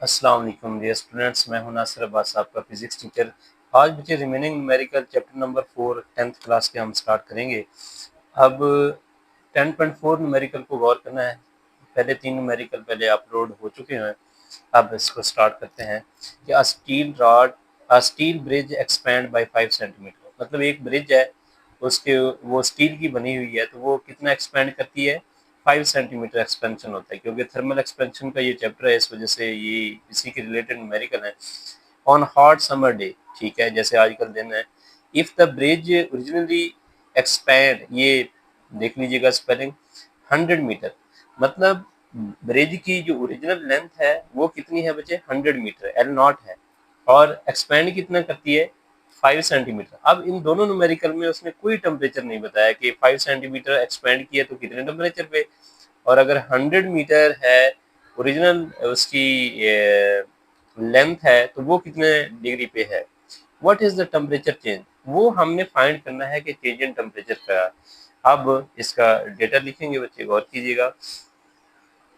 अस्सलाम वालेकुम dear students, मैं हूं नासिर अब्बास, आपका फिजिक्स टीचर। आज बच्चे remaining numerical chapter number 4 10th class के हम स्टार्ट करेंगे। अब 10.4 न्यूमेरिकल को गौर करना है। पहले 3 न्यूमेरिकल पहले अपलोड हो चुके हैं। अब इसको स्टार्ट करते हैं कि a steel bridge expand by 5 centimetre. मतलब एक ब्रिज है, उसके वो स्टील की बनी हुई है, तो वो कितना एक्सपैंड करती है? 5 सेंटीमीटर एक्सपेंशन होता है, क्योंकि थर्मल एक्सपेंशन का ये चैप्टर है, इस वजह से ये इसी के रिलेटेड न्यूमेरिकल है। ऑन हॉट समर डे, ठीक है, जैसे आजकल दिन है। If the bridge originally expand, ये देख लीजिएगा स्पेलिंग, 100 मीटर। मतलब ब्रिज की जो ओरिजिनल लेंथ है वो कितनी है बच्चे? 100 मीटर, एल नॉट है। और एक्सपैंड कितना करती है? 5 सेंटीमीटर। अब इन दोनों न्यूमेरिकल में उसने कोई टेम्परेचर नहीं बताया कि 5 सेंटीमीटर एक्सपैंड किया तो कितने टेम्परेचर पे, और अगर 100 मीटर है ओरिजिनल उसकी लेंथ है तो वो कितने डिग्री पे है। What is the temperature change, वो हमने फाइंड करना है कि चेंज इन टेम्परेचर का। अब इसका डेटा लिखेंगे बच्चे, गौर कीजिएगा।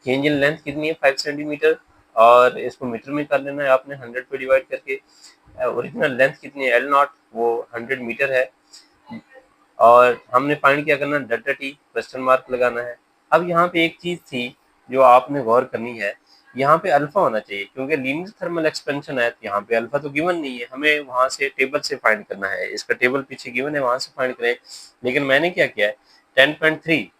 चेंज इन लेंथ कितनी है? 5 सेंटीमीटर, और इसको मीटर में कर लेना है आपने 100 पे डिवाइड करके। ओरिजिनल लेंथ कितनी है? एल नॉट, वो 100 मीटर है। और हमने फाइंड क्या करना है? डेल्टा टी, क्वेश्चन मार्क लगाना है। अब यहाँ पे एक चीज थी जो आपने गौर करनी है, यहाँ पे अल्फा होना चाहिए, क्योंकि लीनियर थर्मल एक्सपेंशन है, तो यहाँ पे अल्फा तो गिवन नहीं है, हमें वहां से टेबल से फाइंड करना है। इसका टेबल पीछे गिवन है, वहां से फाइंड करें। लेकिन मैंने क्या किया है, 10.3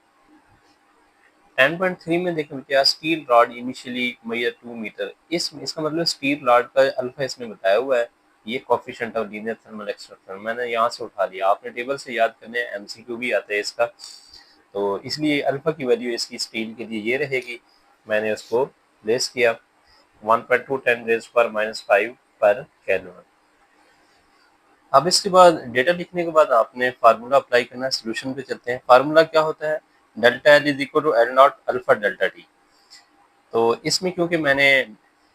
10.3 में देखें क्या, steel rod initially measure 2 metre. इसका मतलब स्टील रॉड का अल्फा इसने बताया हुआ है। ये coefficient of linear thermal expansion मैंने यहाँ से उठा लिया, आपने टेबल से याद करने, एमसीक्यू भी आता है इसका, तो इसलिए अल्फा की वैल्यू इसकी स्टील के लिए ये रहेगी। मैंने उसको प्लेस किया 1.2 10⁻⁻⁵ पर केल्विन। अब इसके बाद डेटा लिखने के बाद आपने फार्मूला अप्लाई करना है। सोल्यूशन पे चलते हैं। फार्मूला क्या होता है? Delta L is equal to L naught alpha delta T. तो इसमें क्योंकि मैंने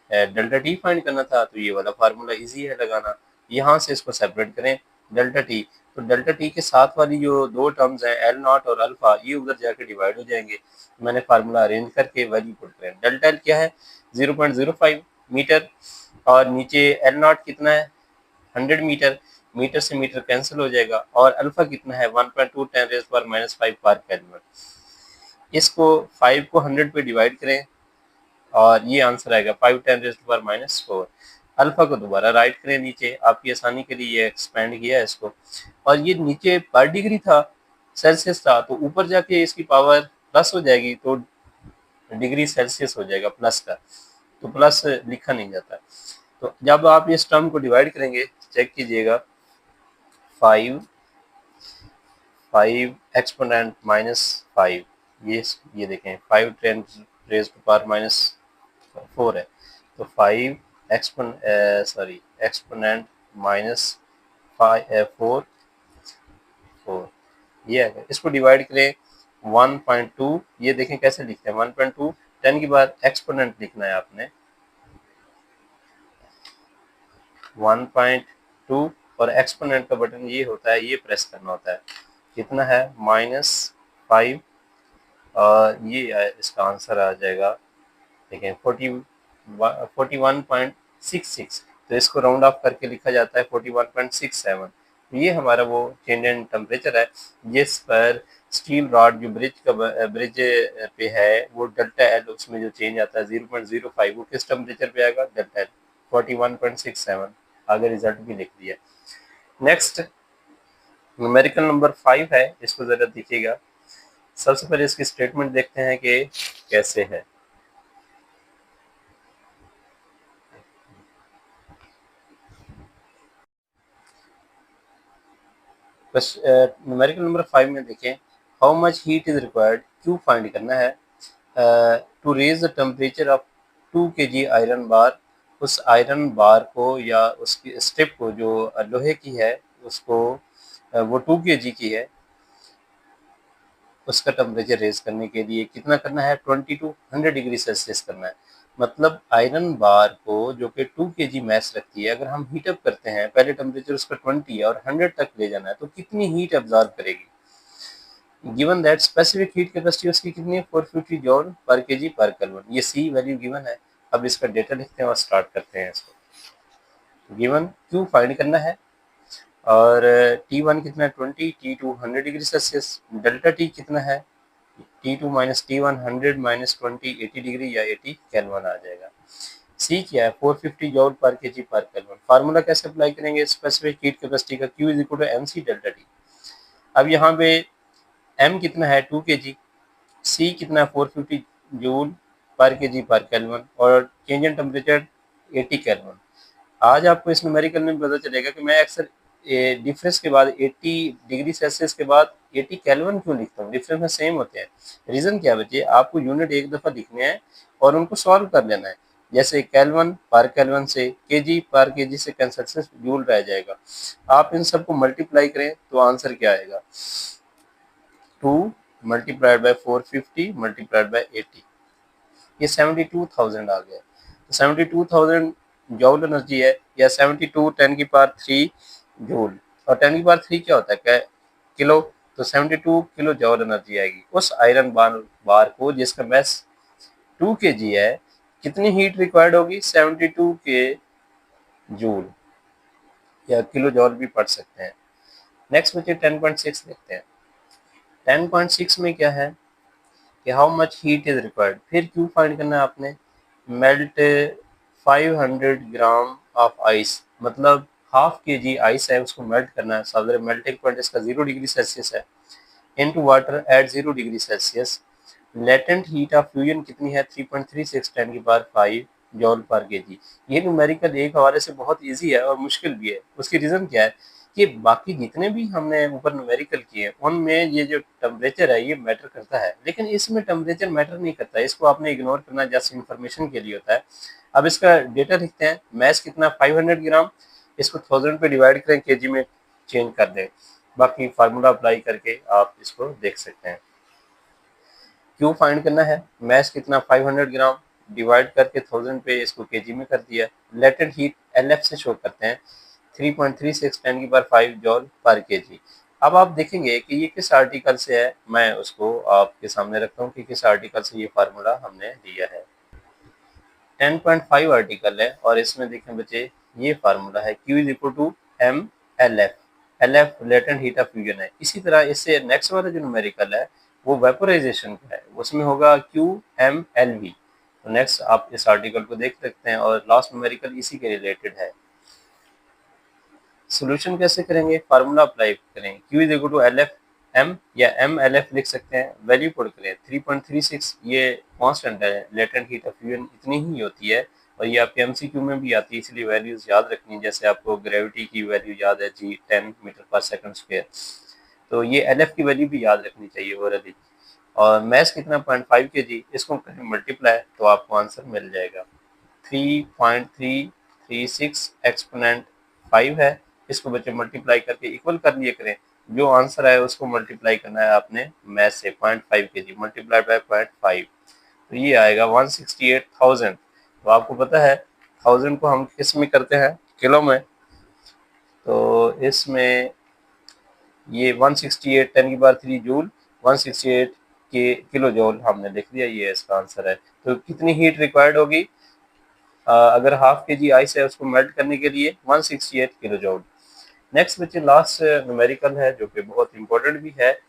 डेल्टा टी फाइंड करना था, तो ये वाला फार्मूला इजी है लगाना। यहाँ से इसको सेपरेट करें, डेल्टा टी, तो डेल्टा टी के साथ वाली जो दो टर्म्स हैं एल नॉट और अल्फा, ये उधर जाके डिवाइड हो जाएंगे। मैंने फार्मूला अरेंज करके वैल्यू पुट करें। डेल्टा एल क्या है? 0.05 मीटर, और नीचे एल नॉट कितना है? 100 मीटर। मीटर से मीटर कैंसिल हो जाएगा, और अल्फा कितना है? 1.2 10⁻⁵ पर केल्विन। इसको 5 को 100 पे डिवाइड करें, और ये आंसर आएगा 5 10⁻⁴। अल्फा को दोबारा राइट करें नीचे, आपकी आसानी के लिए ये एक्सपेंड किया है इसको। और ये नीचे पर डिग्री था, सेल्सियस था, तो ऊपर जाके इसकी पावर प्लस हो जाएगी, तो डिग्री सेल्सियस हो जाएगा प्लस का, तो प्लस लिखा नहीं जाता। तो जब आप इस टर्म को डिवाइड करेंगे, चेक कीजिएगा, 5 एक्सपोनेंट -5, ये देखें 5 10⁻⁴ है, तो 5 एक्सपोनेंट -4 ये है। इसको डिवाइड करें 1.2, ये देखें कैसे लिखते हैं 1.2, 10 के बाद एक्सपोनेंट लिखना है आपने 1.2, और एक्सपोनेंट का बटन ये होता है, ये प्रेस करना होता है। कितना है? -5, और ये इसका आंसर आ जाएगा, देखें 41.66। तो इसको राउंड ऑफ करके लिखा जाता है 41.67। तो ये हमारा वो चेंज इन टेम्परेचर है जिस पर स्टील रॉड जो ब्रिज पे है, वो डेल्टा एल, उसमें जो चेंज आता है 0.05, वो किस टेम्परेचर पे आएगा? Delta L 41.67। आगे रिजल्ट भी लिख दिया। नेक्स्ट न्यूमेरिकल नंबर 5 है, इसको जरा देखिएगा। सबसे पहले इसकी स्टेटमेंट देखते हैं कि कैसे है। बस न्यूमेरिकल नंबर 5 में देखें, how much heat is required, Q find करना है to raise the temperature of 2 kg iron bar. उस आयरन बार को या उसकी स्ट्रिप को, जो लोहे की है, उसको वो 2 kg की है, उसका टेम्परेचर रेज करने के लिए कितना करना है? 20 to 100 डिग्री सेल्सियस करना है। मतलब आयरन बार को, जो कि 2 kg मैस रखती है, अगर हम हीटअप करते हैं, पहले टेम्परेचर उसका 20 है और 100 तक ले जाना है, तो कितनी हीट एब्जॉर्ब करेगी? Given that specific heat capacity उसकी कितनी है? 450 जॉल पर केजी पर केल्विन। ये सी वैल्यू गिवन है। अब इसका डेटा लिखते हैं और स्टार्ट करते हैं इसको। गिवन क्यू फाइंड करना है और T1 कितना है 20, T2 100 degree Celsius, delta T कितना है T2 minus T1 100 minus 20 80 degree या 80 केल्विन आ जाएगा। C क्या है 450 जूल पर केजी पर केल्विन। फार्मूला कैसे अप्लाई करेंगे स्पेसिफिक हीट कैपेसिटी का, Q is equal to MC delta T। अब यहाँ पे M कितना है 2 kg, C कितना है 450 जूल पर केजी पर केल्विन और चेंज इन टेम्परेचर 80 केल्विन। आज आपको इस न्यूमेरिकल में पता चलेगा कि मैं अक्सर डिफरेंस के बाद 80 डिग्री सेल्सियस के बाद 80 केल्विन क्यों लिखता हूँ, डिफरेंस में सेम होते हैं। रीज़न क्या बच्चे, आपको यूनिट एक दफ़ा लिखने हैं और उनको सॉल्व कर लेना है। जैसे केल्विन पर केल्विन से केजी पर केजी से कैंसिल से जूल रह जाएगा। आप इन सबको मल्टीप्लाई करें तो आंसर क्या आएगा 2 मल्टीप्लाइड बाय 450 मल्टीप्लाइड बाय 80, ये 72,000 आ गया। तो 72,000 जूल एनर्जी है या 72 10 की पावर 3 जूल, और 10 की पावर 3 क्या होता है क्या किलो, तो 72 किलो जूल एनर्जी आएगी। उस आयरन बार को जिसका मैस 2 kg है, कितनी हीट रिक्वायर्ड होगी 72 के जूल या किलो जूल भी पढ़ सकते हैं। नेक्स्ट बच्चे 10.6 देखते हैं। 10.6 में क्या है कि how much heat is required, फिर क्यों फाइंड करना है आपने, मेल्ट 500 ग्राम ऑफ आइस, मतलब हाफ के जी आइस है उसको मेल्ट करना है। साधार मेल्टिंग पॉइंट इसका 0 डिग्री सेल्सियस है, into water at 0 degree Celsius. Latent heat of fusion कितनी है 3.36 10 की पावर 5 जॉल पर केजी। ये न्यूमेरिकल एक हवाले से बहुत इजी है और मुश्किल भी है। उसकी रीज़न क्या है कि बाकी जितने भी हमने ऊपर न्यूमेरिकल किए उनमें ये जो टेम्परेचर है ये मैटर करता है, लेकिन इसमें टेम्परेचर मैटर नहीं करता, इसको आपने इग्नोर करना, जैसे इन्फॉर्मेशन के लिए होता है। अब इसका डेटा लिखते हैं, मैस कितना 500 ग्राम, इसको 1000 पे डिवाइड करें केजी में चेंज कर दें, बाकी फार्मूला अप्लाई करके आप इसको देख सकते हैं। क्यू फाइंड करना है, मैस कितना 500 ग्राम डिवाइड करके 1000 पे इसको केजी में कर दिया। लेटेंट हीट LF से शो करते हैं 3.36 10 की पावर 5 जॉल पर केजी। अब आप देखेंगे कि ये किस आर्टिकल से है, मैं उसको आपके सामने रखता हूँ कि किस आर्टिकल से ये फार्मूला हमने दिया है। 10.5 आर्टिकल है और इसमें देखें बच्चे ये फार्मूला है Q is equal to MLF, LF latent heat of fusion है। इसी तरह इससे नेक्स्ट वाला जो न्यूमेरिकल है वो वेपोराइजेशन का है, उसमें होगा QMLV। तो नेक्स्ट आप इस आर्टिकल को देख सकते हैं और लास्ट न्यूमेरिकल इसी के रिलेटेड है। सोल्यूशन कैसे करेंगे, फार्मूला अप्लाई करें, Q is equal to LF M या MLF लिख सकते हैं, वैल्यू पुट करें 3.36, ये कांस्टेंट है, लेटेंट हीट ऑफ फ्यूजन इतनी ही होती है और ये आपके MCQ में भी आती है, इसलिए वैल्यूज याद रखनी है। जैसे आपको ग्रेविटी की वैल्यू याद है जी 10 मीटर पर सेकंड स्क्वायर, तो ये LF की वैल्यू भी याद रखनी चाहिए ओरली। और मैस कितना 0.5 kg, इसको करें मल्टीप्लाई तो आपको आंसर मिल जाएगा 3.336 एक्सपोनेंट 5 है। इसको बच्चे मल्टीप्लाई करके इक्वल कर लिए करें, जो आंसर है उसको मल्टीप्लाई करना है आपने मैस से 0.5 kg मल्टीप्लाई बाय 0.5, तो ये आएगा 168,000। तो आपको पता है 1000 को हम किस में करते हैं किलो में, तो इसमें ये 168 10 की पावर 3 जूल 168 के किलो जूल हमने लिख दिया, ये इसका आंसर है। तो कितनी हीट रिक्वायर्ड होगी अगर हाफ के जी आइस है उसको मेल्ट करने के लिए 168 किलो जूल। नेक्स्ट बच्चे लास्ट न्यूमेरिकल है जो कि बहुत इंपॉर्टेंट भी है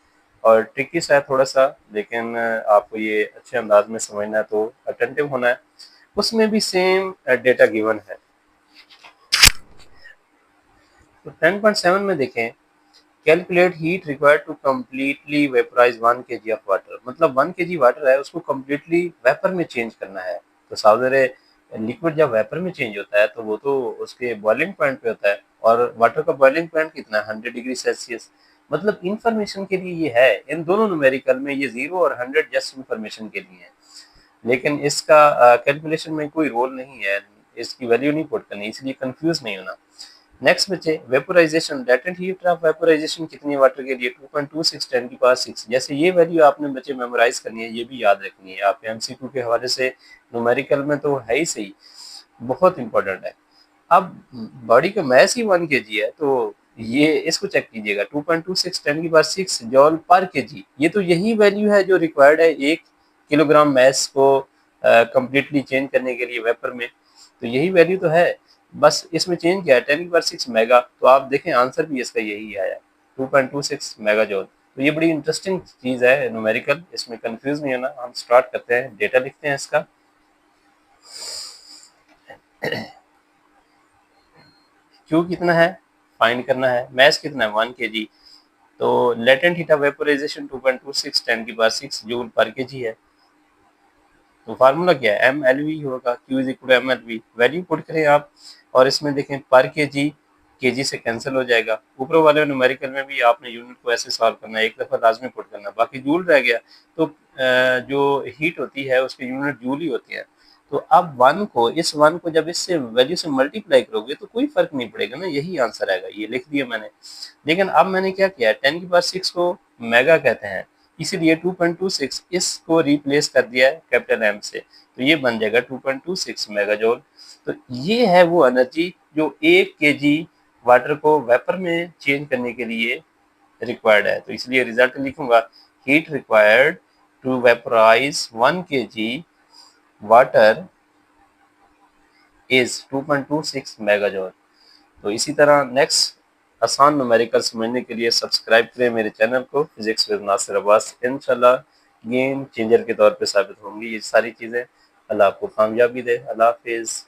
और ट्रिकी सा है थोड़ा सा, लेकिन आपको ये अच्छे अंदाज में समझना है तो अटेंटिव होना है। उसमें भी सेम डेटा गिवन है। तो 10.7 में देखें, calculate heat required to completely vaporize 1 kg of water, मतलब 1 kg वाटर है उसको कम्प्लीटली वेपर में चेंज करना है। तो सावधान, लिक्विड जब वेपर में चेंज होता है तो वो तो उसके बॉइलिंग पॉइंट पे होता है और वाटर का बॉइलिंग पॉइंट कितना है 100 डिग्री सेल्सियस। मतलब इंफॉर्मेशन के लिए ये है, इन दोनों न्यूमेरिकल में ये 0 और 100 जस्ट इंफॉर्मेशन के लिए है, लेकिन इसका कैलकुलेशन में कोई रोल नहीं है, इसकी वैल्यू नहीं पुट करनी, इसलिए कंफ्यूज नहीं होना। नेक्स्ट बच्चे vaporisation, latent heat of vaporisation कितनी है वाटर के लिए 2.26 10 की पावर 6। जैसे ये वैल्यू आपने बच्चे मेमोराइज करनी है, ये भी याद रखनी है, आप MCQ के हवाले से न्यूमेरिकल में तो है ही सही, बहुत इंपॉर्टेंट है। अब बॉडी का मैस ही 1 kg है तो ये इसको चेक कीजिएगा 2.26 10 की पावर 6 जॉल पर केजी, ये तो यही वैल्यू है जो रिक्वायर्ड है 1 किलोग्राम मैस को कम्प्लीटली चेंज करने के लिए वेपर में। तो यही वैल्यू तो है, बस इसमें चेंज क्या है, 10⁻6 मेगा। तो आप देखें आंसर भी इसका यही आया, 2.26 मेगा जॉल। तो ये बड़ी इंटरेस्टिंग चीज़ है न्यूमेरिकल, इसमें कंफ्यूज नहीं होना। हम स्टार्ट करते हैं, डेटा लिखते हैं इसका। क्यू कितना है फाइंड करना है, मैस कितना है 1 kg। तो latent heat of vaporization 2.26 10⁻6 joule पर केजी है। तो फार्मूला क्या है, एम एल वी होगा, Q is equal to L L. Value put करें आप, और इसमें देखें पर केजी से कैंसिल हो जाएगा। ऊपर वाले न्यूमेरिकल में भी आपने यूनिट को ऐसे सॉल्व करना है, एक दफ़ा लाजमी पुट करना, बाकी जूल रह गया। तो जो हीट होती है उसके यूनिट जूल ही होती है। तो अब इस वन को जब इससे वैल्यू से मल्टीप्लाई करोगे तो कोई फर्क नहीं पड़ेगा ना, यही आंसर आएगा। ये लिख दिया मैंने। लेकिन अब मैंने क्या किया, 10⁻6 को मेगा कहते हैं, इसीलिए 2.26 इसको रिप्लेस कर दिया है कैपिटल एम से। तो ये बन जाएगा 2.26 मेगाजोल। तो ये है वो एनर्जी जो 1 kg वाटर को वेपर में चेंज करने के लिए रिक्वायर्ड है। तो इसलिए रिजल्ट लिखूंगा, heat required to vaporize 1 kg water is 2.26 megajoule. तो इसी तरह नेक्स्ट आसान न्यूमेरिकल समझने के लिए सब्सक्राइब करें मेरे चैनल को, फिजिक्स विद नासिर अब्बास। इंशाल्लाह गेम चेंजर के तौर पे साबित होंगी ये सारी चीज़ें। अल्लाह आपको कामयाबी दे। अल्लाह हाफिज़।